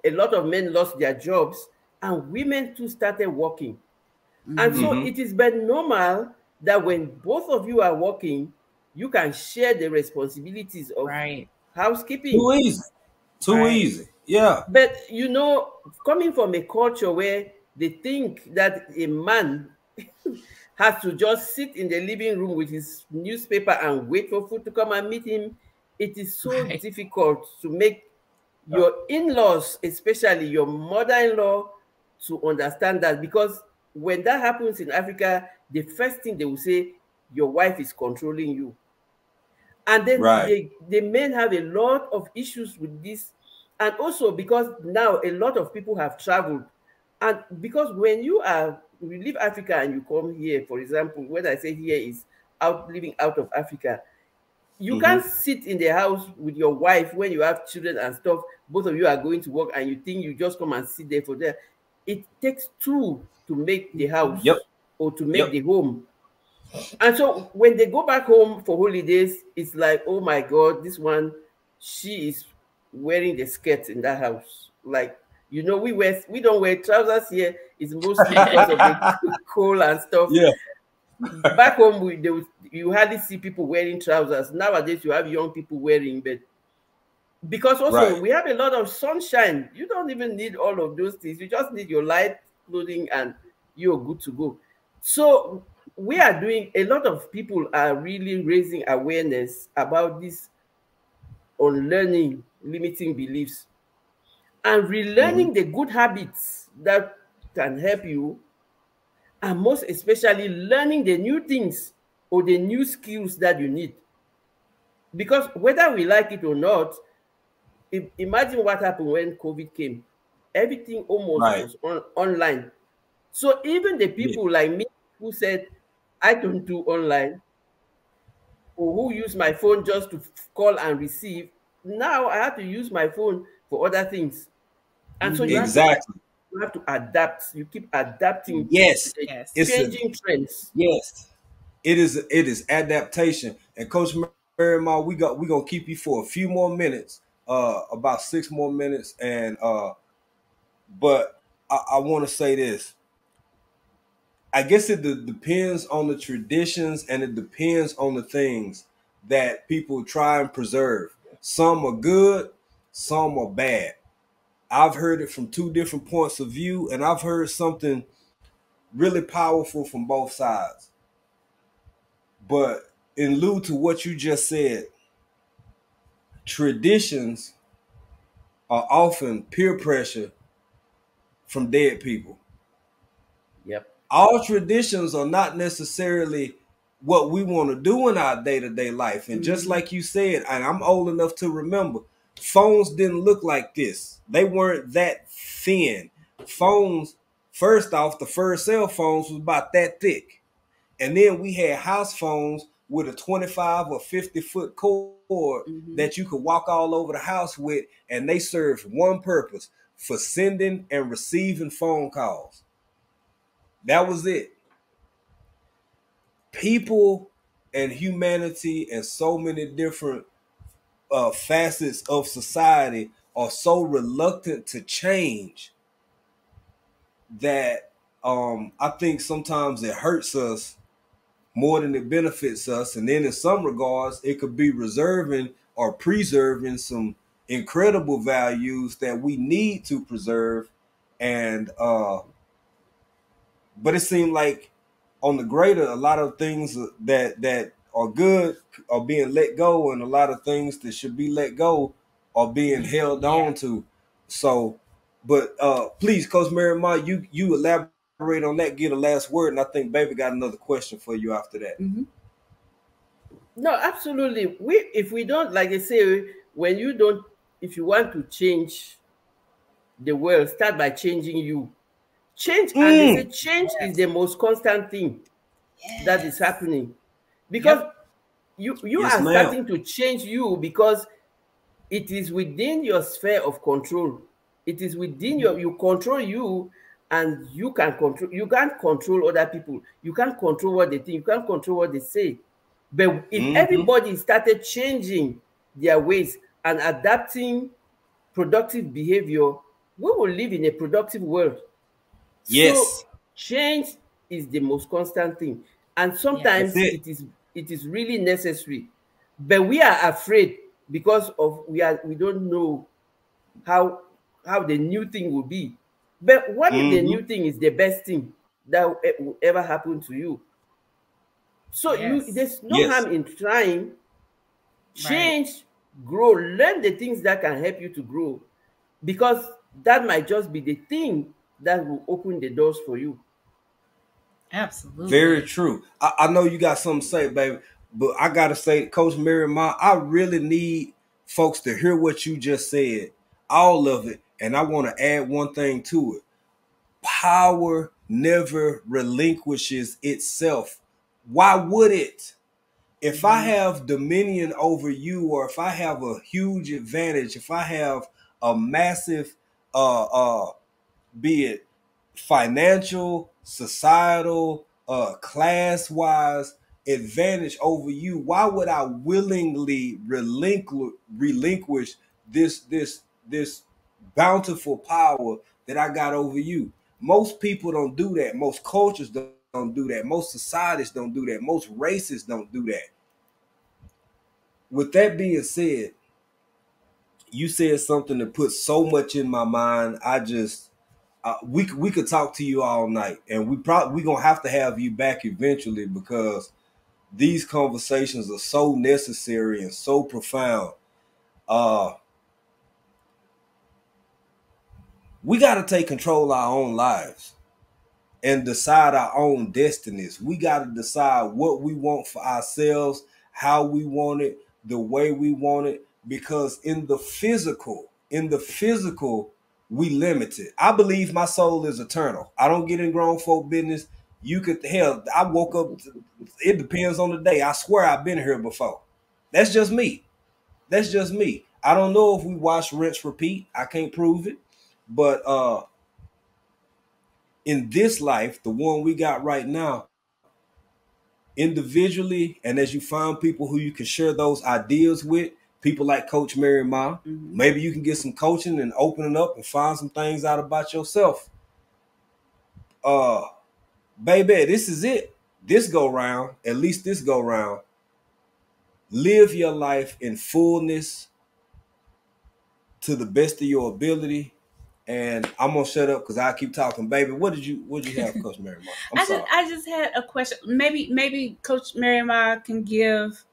C: a lot of men lost their jobs, and women too started working. And
B: Mm-hmm.
C: so
A: Mm-hmm.
C: it is but normal that when both of you are working, you can share the responsibilities of
B: Right.
C: housekeeping.
A: Too easy. Too
B: Right.
A: easy. Yeah.
C: But coming from a culture where they think that a man has to just sit in the living room with his newspaper and wait for food to come and meet him, it is so
B: Right.
C: difficult to make your in-laws, especially your mother-in-law, to understand that, because when that happens in Africa, the first thing they will say, your wife is controlling you. And then
A: Right.
C: the men have a lot of issues with this. And also because now a lot of people have traveled. And because when you leave Africa and you come here, for example, when I say here is out living out of Africa, you
A: Mm-hmm.
C: can't sit in the house with your wife when you have children and stuff. Both of you are going to work and you think you just come and sit there for them. It takes two to make the
A: Yep.
C: house or to make
A: Yep.
C: the home. And so when they go back home for holidays, it's like, oh my God, this one, she is wearing the skirt in that house. Like, we don't wear trousers here. It's mostly because of the cold and stuff.
A: Yeah.
C: Back home, you hardly see people wearing trousers. Nowadays, you have young people wearing, but because also
A: Right.
C: we have a lot of sunshine, you don't even need all of those things. You just need your light clothing and you're good to go. So we are doing, a lot of people are really raising awareness about this, on learning limiting beliefs and
A: Mm-hmm.
C: relearning the good habits that can help you, and most especially learning the new things or the new skills that you need. Because whether we like it or not, imagine what happened when COVID came. Everything almost
A: Right.
C: was online. So even the
A: Yeah.
C: people like me who said, I don't do online, or who use my phone just to call and receive, now I have to use my phone for other things. And so
B: Mm-hmm.
A: Exactly.
C: you have to adapt. You keep adapting to
A: Yes.
C: the
B: Yes.
A: It's a
C: changing trends.
A: yes. It is adaptation. And Coach Mary Mah, we gonna keep you for a few more minutes, about 6 more minutes, and but I want to say this. I guess it depends on the traditions and it depends on the things that people try and preserve. Some are good, some are bad. I've heard it from two different points of view, and I've heard something really powerful from both sides. But in lieu to what you just said, traditions are often peer pressure from dead people.
C: Yep.
A: All traditions are not necessarily what we want to do in our day-to-day life. And just
B: Mm-hmm.
A: like you said, and I'm old enough to remember, phones didn't look like this. They weren't that thin.
C: Yep.
A: Phones, first off, the first cell phones was about that thick. And then we had house phones with a 25 or 50-foot cord
B: Mm-hmm.
A: that you could walk all over the house with, and they served one purpose: for sending and receiving phone calls. That was it. People and humanity and so many different facets of society are so reluctant to change that I think sometimes it hurts us more than it benefits us. And then in some regards, it could be reserving or preserving some incredible values that we need to preserve. And but it seemed like on the greater, a lot of things that are good are being let go, and a lot of things that should be let go are being held on to. So, but please, Coach Mary Mah, you elaborate on that, get a last word, and I think Baby got another question for you after that.
B: Mm-hmm.
C: No, absolutely. If we don't, like I say, when you don't, if you want to change the world, start by changing you. Change, and they say change is the most constant thing that is happening, because you
A: Yes,
C: are
A: ma'am.
C: starting to change you, because it is within your sphere of control. It is within your, you control you, and you can control, you can't control other people, you can't control what they think, you can't control what they say. But if
A: Mm-hmm.
C: everybody started changing their ways and adapting productive behavior, we will live in a productive world. So
A: Yes,
C: change is the most constant thing, and
A: that's
C: sometimes
A: it.
C: it is really necessary, but we are afraid because of we don't know how the new thing will be. But what if the
A: Mm-hmm.
C: new thing is the best thing that will ever happen to you? So
B: Yes.
C: there's no
A: Yes.
C: harm in trying.
B: Right.
C: Change, grow, learn the things that can help you to grow, because that might just be the thing that will open the doors for you.
A: Very
B: Absolutely.
A: true. I know you got something to say, baby, but I gotta say, Coach Mary Mah, I really need folks to hear what you just said, all of it, and I want to add one thing to it. Power never relinquishes itself. Why would it? If I
B: Mm-hmm.
A: have dominion over you, or if I have a huge advantage, if I have a massive be it financial, societal, class wise advantage over you, why would I willingly relinquish this bountiful power that I got over you? Most people don't do that. Most cultures don't do that. Most societies don't do that. Most races don't do that. With that being said, you said something that put so much in my mind. We could talk to you all night, and we gonna have to have you back eventually, because these conversations are so necessary and so profound. Uh, we got to take control of our own lives and decide our own destinies. We got to decide what we want for ourselves, how we want it, the way we want it, because in the physical, we limited. I believe my soul is eternal. I don't get in grown folk business. You could hell, I woke up, it depends on the day. I swear I've been here before. That's just me. That's just me. I don't know if we watch rinse repeat. I can't prove it. But in this life, the one we got right now, individually, and as you find people who you can share those ideas with, people like Coach Mary Mah,
B: Mm-hmm.
A: maybe you can get some coaching and open it up and find some things out about yourself. Uh, Baby, this is it. This go round, at least this go round. Live your life in fullness to the best of your ability. And I'm gonna shut up because I keep talking, baby. What did you have, Coach Mary Mah? I'm sorry.
B: I just had a question. Maybe Coach Mary Mah can give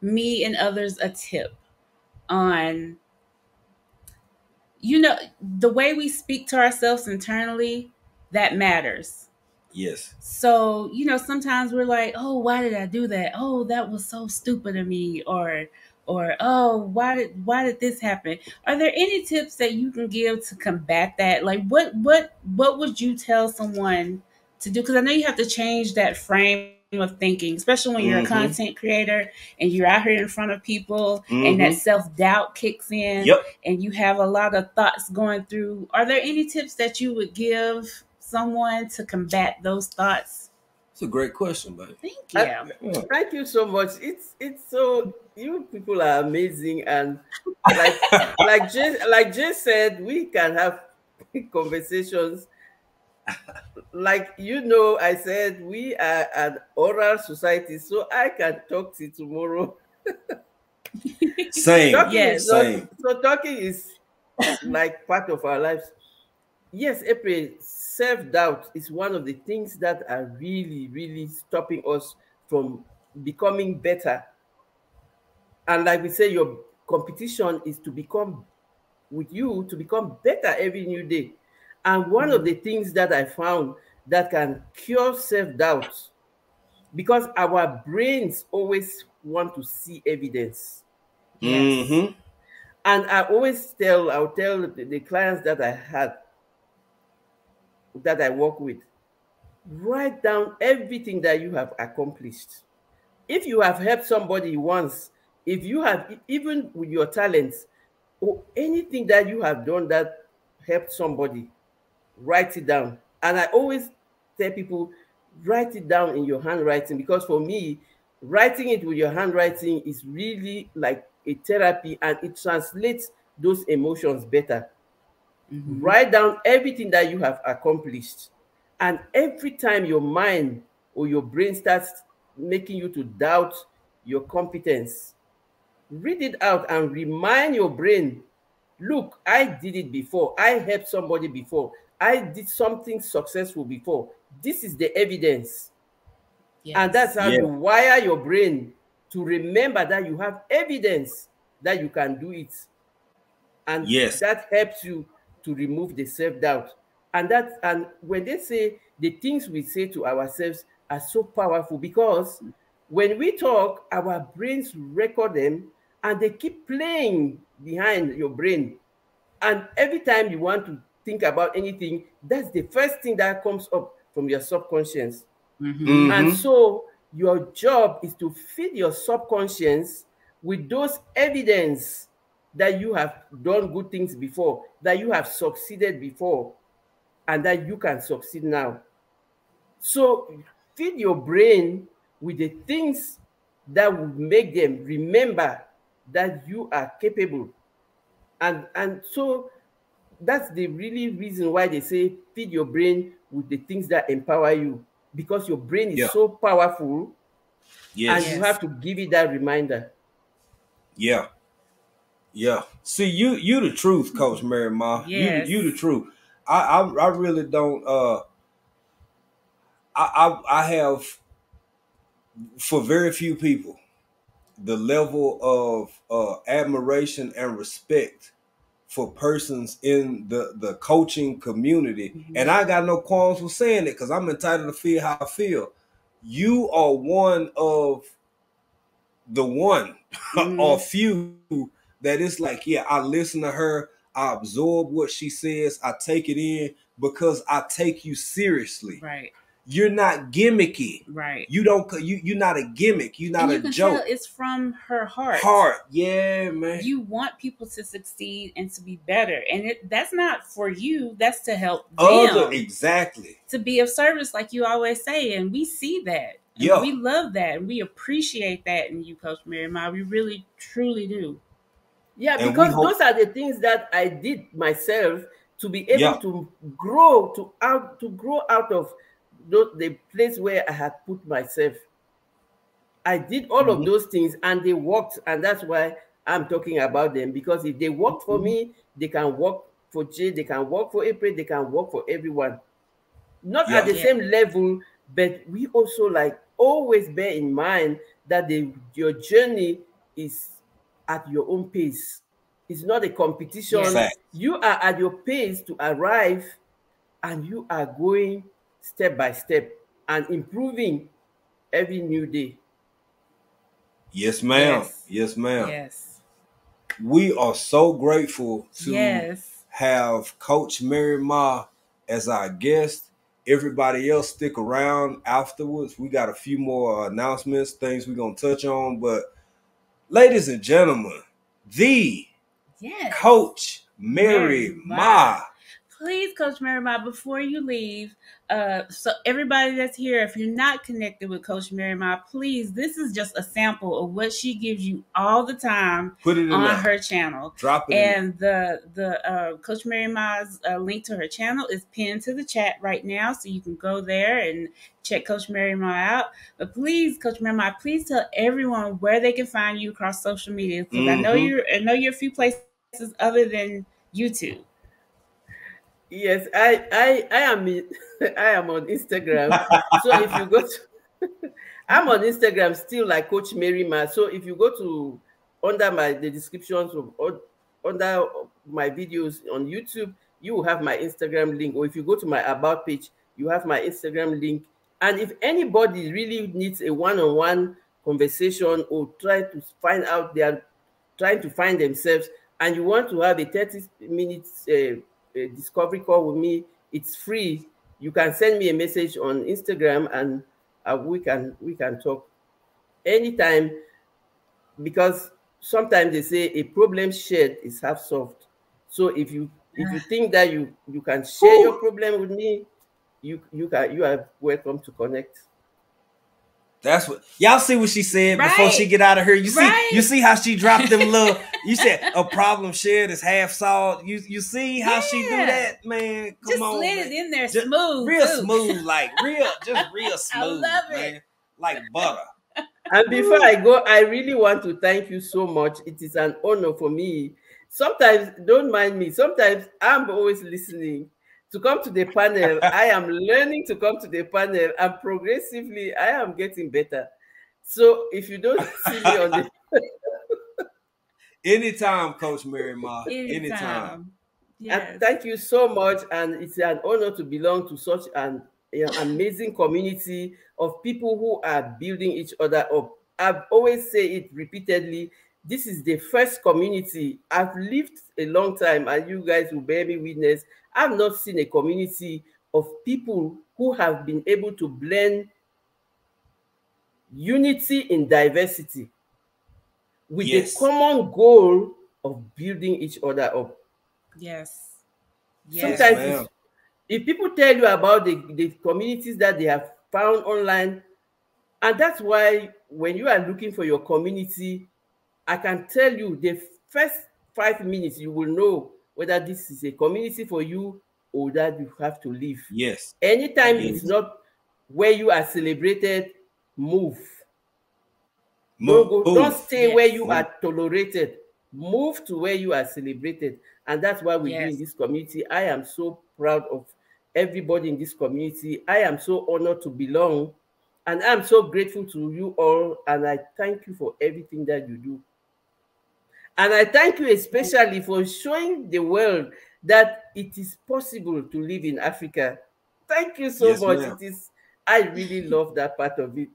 B: me and others a tip on, the way we speak to ourselves internally, that matters.
A: Yes.
B: So, sometimes we're like, "Oh, why did I do that? Oh, that was so stupid of me," or "Oh, why did this happen?" Are there any tips that you can give to combat that? Like what would you tell someone to do? Because I know you have to change that frame of thinking, especially when you're a
A: Mm-hmm.
B: content creator and you're out here in front of people and that
A: Mm-hmm.
B: self-doubt kicks in
A: Yep.
B: and you have a lot of thoughts going through. Are there any tips that you would give someone to combat those thoughts?
A: It's a great question, baby.
B: Thank
C: Uh,
B: you.
A: Yeah.
C: Thank you so much. It's so, you people are amazing, and like Jay said, we can have conversations Like, you know, I said we are an oral society, so I can talk till tomorrow.
A: Same,
C: Talking,
B: Yes.
C: so,
A: same.
C: so talking is like part of our lives. Yes, April, self-doubt is one of the things that are really, really stopping us from becoming better. And like we say, your competition is to become with you to become better every new day. And one of
B: Mhm.
C: the things that I found that can cure self-doubt, because our brains always want to see evidence.
B: Yes.
A: Mm-hmm.
C: And I'll tell the clients that I had, that I work with, write down everything that you have accomplished. If you have helped somebody once, if you have, even with your talents, or anything that you have done that helped somebody, write it down. And I always tell people, write it down in your handwriting, because for me, writing it with your handwriting is really like a therapy, and it translates those emotions better.
B: Mhm.
C: Write down everything that you have accomplished. And every time your mind or your brain starts making you to doubt your competence, read it out and remind your brain, look, I did it before. I helped somebody before. I did something successful before. This is the evidence. And that's
B: Yes.
C: how
A: Yeah,
C: you wire your brain to remember that you have evidence that you can do it. And
A: yes,
C: that helps you to remove the self-doubt. And when they say, the things we say to ourselves are so powerful, because when we talk, our brains record them, and they keep playing behind your brain. And every time you want to think about anything, that's the first thing that comes up from your subconscious.
B: Mhm.
C: And
A: mm-hmm.
C: so your job is to feed your subconscious with those evidence that you have done good things before, that you have succeeded before, and that you can succeed now. So feed your brain with the things that will make them remember that you are capable. And so that's the really reason why they say feed your brain with the things that empower you, because your brain is
A: Yeah,
C: so powerful, and you
A: yes,
C: have
B: Yes.
C: to give it that reminder.
A: yeah, yeah. See, you the truth, Coach Mary Mah. You the
B: Yes.
A: truth. I really don't. I have, for very few people, the level of admiration and respect for persons in the coaching community. And
B: Mhm.
A: I got no qualms with saying it, because I'm entitled to feel how I feel. You are one of the one or
C: Hmm.
A: few that it's like, yeah, I listen to her, I absorb what she says, I take it in, because I take you seriously.
B: Right.
A: You're not gimmicky.
B: Right.
A: You don't you're not a gimmick. You're not
B: And
A: a
B: you can tell
A: joke.
B: it's from her heart.
A: Heart, yeah, man.
B: You want people to succeed and to be better. And that's not for you, that's to help
A: Other,
B: them
A: exactly.
B: to be of service, like you always say. And we see that. And
A: Yeah.
B: we love that. And we appreciate that in you, Coach Mary Ma. We really, truly do.
C: Yeah,
A: And we
C: because
A: hope,
C: those are the things that I did myself to be able
A: yeah.
C: to grow out of the place where I had put myself. I did all of
A: Mhm.
C: those things, and they worked, and that's why I'm talking about them. Because if they worked for
A: Mhm.
C: me, they can work for Jay, they can work for April, they can work for everyone. Not at
A: Yeah.
C: the
B: Yeah.
C: same level, but we also like always bear in mind that your journey is at your own pace. It's not a competition.
A: Fact.
B: Yes.
C: You are at your pace to arrive, and you are going step by step and improving every new day.
A: Yes, ma'am.
B: Yes.
A: Yes, ma'am.
B: Yes.
A: We are so grateful to
B: Yes.
A: have Coach Mary Mah as our guest. Everybody else stick around afterwards. We got a few more announcements, things we're gonna touch on. But ladies and gentlemen, the
B: Yes.
A: Coach
B: Mary
A: Mary
B: Ma.
A: Mah
B: please, Coach Mary Mah, before you leave, so everybody that's here, if you're not connected with Coach Mary Mah, please, this is just a sample of what she gives you all the time
A: Put it in
B: on
A: there.
B: her channel.
A: Drop it
B: and the Coach Mary Mah's link to her channel is pinned to the chat right now, so you can go there and check Coach Mary Mah out. But please, Coach Mary Mah, please tell everyone where they can find you across social media, because I know you're a few places other than YouTube.
C: Yes, I am I am on Instagram. So if you go to I'm on Instagram still like Coach Mary Mah. So if you go to under the descriptions of under my videos on YouTube, you will have my Instagram link. Or if you go to my about page, you have my Instagram link. And if anybody really needs a one-on-one conversation or try to find out, they are trying to find themselves, and you want to have a 30 minutes discovery call with me, it's free. You can send me a message on Instagram, and we can talk anytime, because sometimes they say a problem shared is half solved. So if you think that you can share your problem with me, you are welcome to connect.
A: That's what y'all see what she said before she get out of here. You see how she dropped them little. You said a problem shared is half solved. You see how she do that, man? Come
B: just
A: on,
B: slid
A: man.
B: it in there
A: just
B: smooth,
A: real
B: too.
A: smooth, like real smooth.
B: I love it,
A: man. Like butter.
C: And before I go, I really want to thank you so much. It is an honor for me. Sometimes, don't mind me, sometimes I'm always listening. To come to the panel, I am learning to come to the panel, and progressively, I am getting better. So if you don't see me on the
A: Anytime, Coach Mary Mah.
B: anytime.
C: And
B: Yes.
C: thank you so much. And it's an honor to belong to such an amazing community of people who are building each other up. I've always say it repeatedly. This is the first community. I've lived a long time, and you guys will bear me witness. I've not seen a community of people who have been able to blend unity in diversity with the common goal of building each other up.
B: Yes.
C: Sometimes if people tell you about the communities that they have found online, and that's why when you are looking for your community, I can tell you the first 5 minutes you will know whether this is a community for you or that you have to leave.
A: Yes.
C: Anytime it's not where you are celebrated, move. Don't stay where you are tolerated. Move to where you are celebrated. And that's why we do in this community. I am so proud of everybody in this community. I am so honored to belong. And I'm so grateful to you all. And I thank you for everything that you do. And I thank you especially for showing the world that it is possible to live in Africa. Thank you so much.
A: Ma'am.
C: I really love that part of it.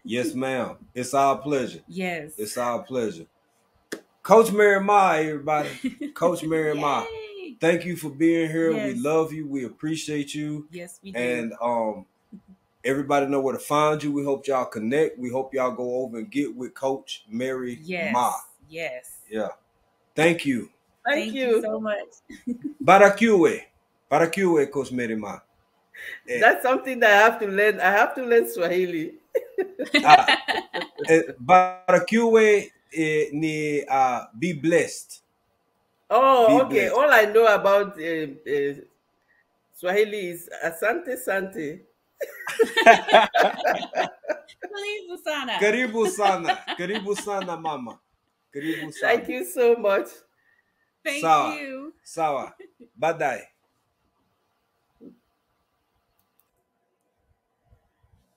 A: Yes, ma'am. It's our pleasure.
B: Yes.
A: It's our pleasure. Coach Mary Mah, everybody. Coach Mary Mah. Thank you for being here.
B: Yes.
A: We love you. We appreciate you.
B: Yes, we do.
A: And everybody know where to find you. We hope y'all connect. We hope y'all go over and get with Coach Mary Mah.
B: Yes.
A: Yeah. Thank you.
B: Thank you so much.
A: Barakiwe. Barakiwe, Coach Mary Mah.
C: That's something that I have to learn. I have to learn Swahili.
A: Barakiwe ni be blessed.
C: Oh,
A: be
C: okay.
A: Blessed.
C: All I know about Swahili is asante sante.
B: Karibu sana.
A: Karibu sana. Karibu sana, mama. Karibu sana.
C: Thank you so much.
B: Thank you.
A: Sawa. Badai.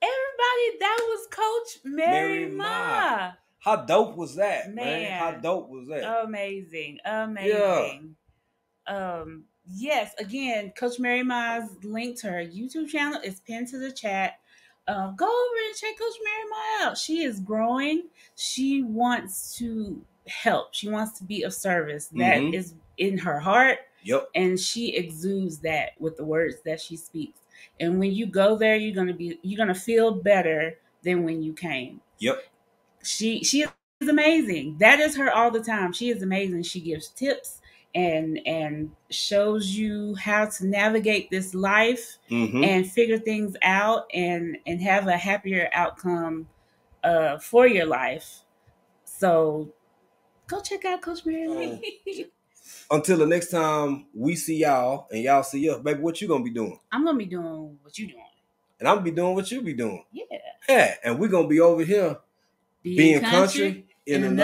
B: Everybody, that was Coach Mary Mah.
A: How dope was that, man? How dope was that?
B: Amazing. Amazing. Yeah. Yes, again, Coach Mary Mah's link to her YouTube channel is pinned to the chat. Go over and check Coach Mary Mah out. She is growing. She wants to help. She wants to be of service. That is in her heart.
A: Yep.
B: And she exudes that with the words that she speaks. And when you go there, you're gonna feel better than when you came.
A: Yep.
B: She is amazing. That is her all the time. She is amazing. She gives tips and shows you how to navigate this life and figure things out and have a happier outcome for your life. So go check out Coach Mary Mah.
A: Until the next time we see y'all and y'all see us, baby, what you gonna be doing?
B: I'm gonna be doing what you doing.
A: And I'm gonna be doing what you be doing.
B: Yeah.
A: Yeah, and we're gonna be over here being country in another